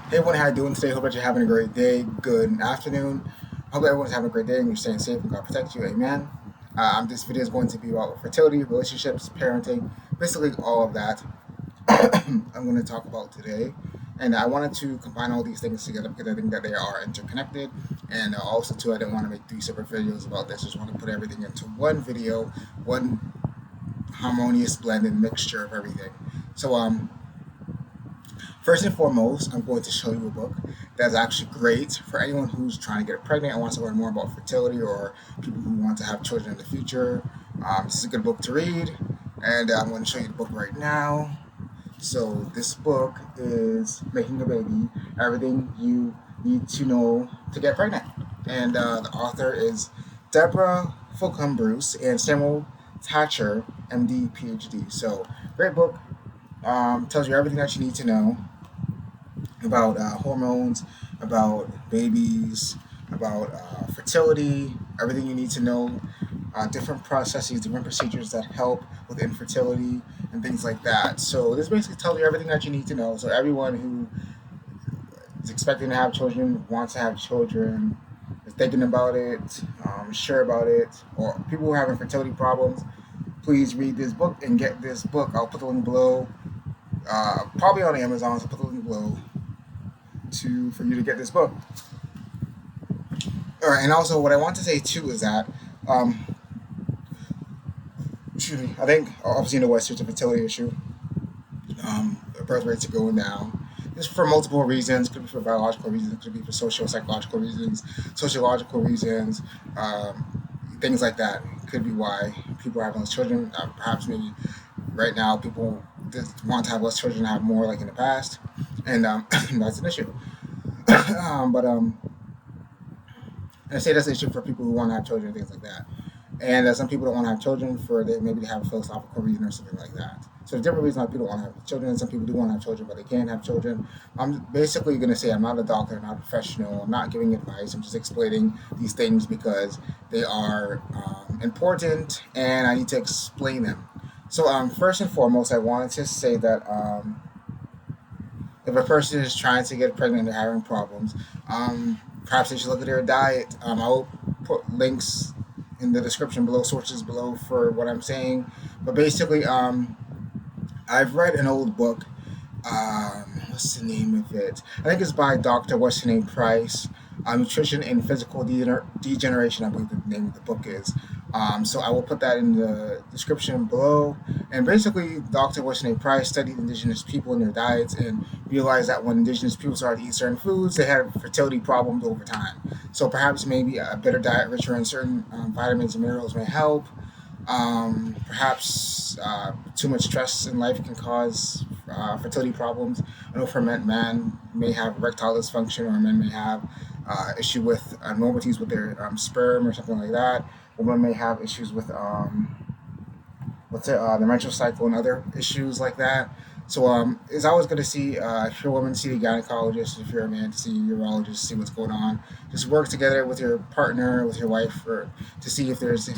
Hey everyone, how you doing today? Hope that you're having a great day, good afternoon. Hope everyone's having a great day and you're staying safe and God protect you. Amen. This video is going to be about fertility, relationships, parenting, basically all of that. I'm going to talk about today. And I wanted to combine all these things together because I think that they are interconnected. And also, too, I didn't want to make three separate videos about this. I just want to put everything into one video, one harmonious blended mixture of everything. So, first and foremost, I'm going to show you a book that's actually great for anyone who's trying to get pregnant and wants to learn more about fertility or people who want to have children in the future. This is a good book to read, and I'm going to show you the book right now. So, this book is Making a Baby Everything You Need to Know to Get Pregnant. And the author is Deborah Fulcum Bruce and Samuel Thatcher, MD, PhD. So, great book. Tells you everything that you need to know about hormones, about babies, about fertility, everything you need to know, different processes, different procedures that help with infertility, and things like that. So this basically tells you everything that you need to know. So everyone who is expecting to have children, wants to have children, is thinking about it, sure about it, or people who are having fertility problems, please read this book and get this book. I'll put the link below. Probably on Amazon. So I'll put the link below to for you to get this book. All right, and also what I want to say too is that, um, excuse me, I think obviously in the West there's a fertility issue. Birth rates are going down. This for multiple reasons. Could be for biological reasons. Could be for social, psychological reasons, sociological reasons, things like that. Could be why people are having less children. Perhaps maybe right now people just want to have less children, have more like in the past, and that's an issue. But and I say that's an issue for people who want to have children and things like that. And some people don't want to have children for maybe they have a philosophical reason or something like that. So there's different reasons why people don't want to have children. And some people do want to have children, but they can't have children. I'm basically going to say I'm not a doctor, I'm not a professional. I'm not giving advice. I'm just explaining these things because they are important and I need to explain them. So, first and foremost, I wanted to say that if a person is trying to get pregnant and they're having problems, perhaps they should look at their diet. I will put links in the description below, sources below for what I'm saying. But basically, I've read an old book. What's the name of it? I think it's by Dr. What's her name Price. Nutrition and Physical Degeneration, I believe the name of the book is. So I will put that in the description below. And basically, Dr. What's her name Price studied indigenous people and their diets and realized that when indigenous people started to eat certain foods, they had fertility problems over time. So perhaps maybe a better diet richer in certain vitamins and minerals may help. Perhaps too much stress in life can cause fertility problems. I know for men, man may have erectile dysfunction, or men may have issue with abnormalities with their sperm or something like that. Women may have issues with the menstrual cycle and other issues like that. So, it's always good to see if you're a woman, see a gynecologist. If you're a man, to see a urologist, see what's going on. Just work together with your partner, with your wife, or to see if there's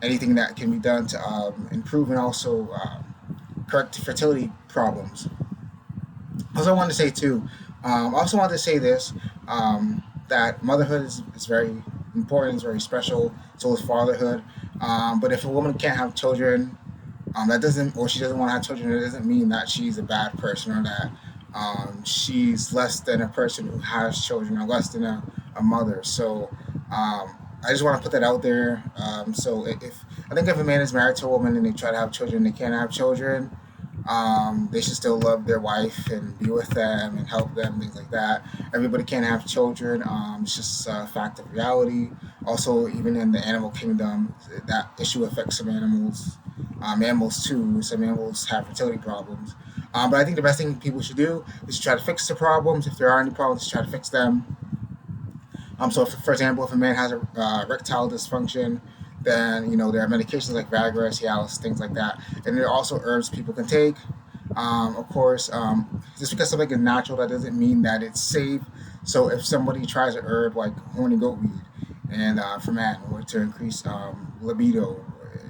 anything that can be done to improve and also correct fertility problems. Also, I wanted to say too. I also wanted to say this that motherhood is very important. It's very special. So is fatherhood. But if a woman can't have children, that doesn't, or she doesn't want to have children, it doesn't mean that she's a bad person or that she's less than a person who has children or less than a mother. So, I just want to put that out there. So if I think if a man is married to a woman and they try to have children, they can't have children. They should still love their wife and be with them and help them, things like that. Everybody can't have children. It's just a fact of reality. Also, even in the animal kingdom, that issue affects some animals. Mammals too. Some animals have fertility problems. But I think the best thing people should do is try to fix the problems. If there are any problems, try to fix them. So, for example, if a man has a erectile dysfunction, then there are medications like Viagra, Cialis, things like that, and there are also herbs people can take. Of course, just because something is natural, that doesn't mean that it's safe. So, if somebody tries an herb like horny goat weed, and for man, or to increase libido,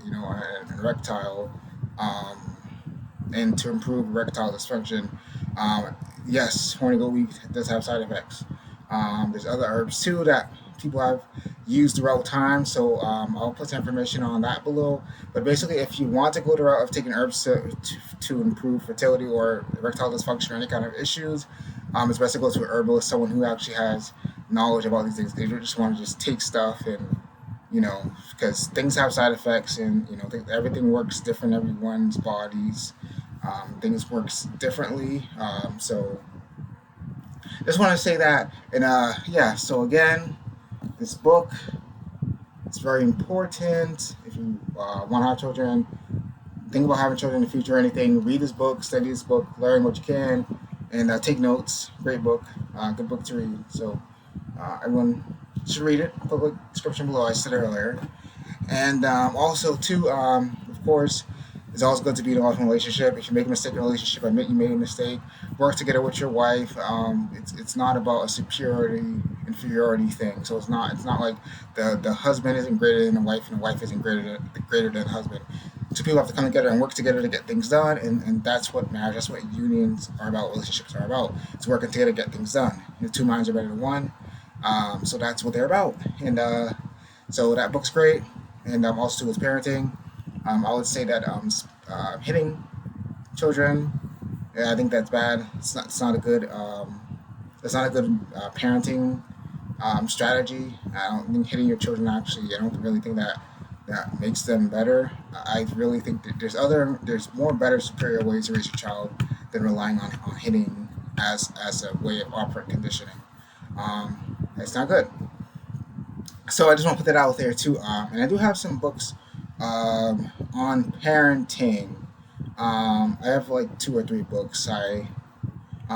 an erectile, um, and to improve erectile dysfunction, um, yes, horny goat weed does have side effects. There's other herbs too that people have used throughout time. So I'll put some information on that below. But basically, if you want to go the route of taking herbs to improve fertility or erectile dysfunction or any kind of issues, it's best to go to an herbalist, someone who actually has knowledge about these things. They don't just want to just take stuff and because things have side effects, and everything works different. Everyone's bodies, things works differently. So just want to say that, and yeah. So again, this book is very important. If you want to have children, think about having children in the future or anything, read this book, study this book, learn what you can, and take notes. Great book, good book to read. So everyone should read it. I'll put a description below. I said earlier. And also, too, of course, it's always good to be in a long relationship. If you make a mistake in a relationship, admit you made a mistake. Work together with your wife. It's not about a superiority inferiority thing. So it's not like the husband isn't greater than the wife and the wife isn't greater than the husband. Two people have to come together and work together to get things done, and that's what marriage, that's what unions are about, relationships are about. It's working together to get things done. Two minds are better than one. So that's what they're about. And so that book's great. And also with parenting, I would say that hitting children, yeah, I think that's bad. It's not a good parenting strategy. I don't think hitting your children actually. I don't really think that makes them better. I really think that there's more better superior ways to raise your child than relying on hitting as a way of operant conditioning. It's not good. So I just want to put that out there too. And I do have some books on parenting. I have like two or three books. I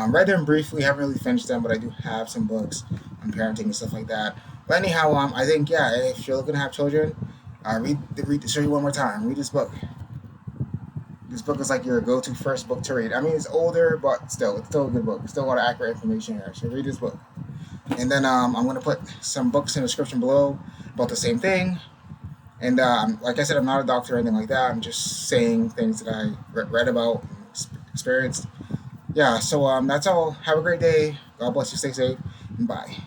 read them briefly, haven't really finished them, but I do have some books on parenting and stuff like that. But anyhow, I think, yeah, if you're looking to have children, show you one more time. Read this book. This book is like your go-to first book to read. I mean, it's older, but it's still a good book. Still a lot of accurate information here. So read this book. And then I'm going to put some books in the description below about the same thing. And like I said, I'm not a doctor or anything like that. I'm just saying things that I read about and experienced. Yeah, so that's all. Have a great day. God bless you. Stay safe. And bye.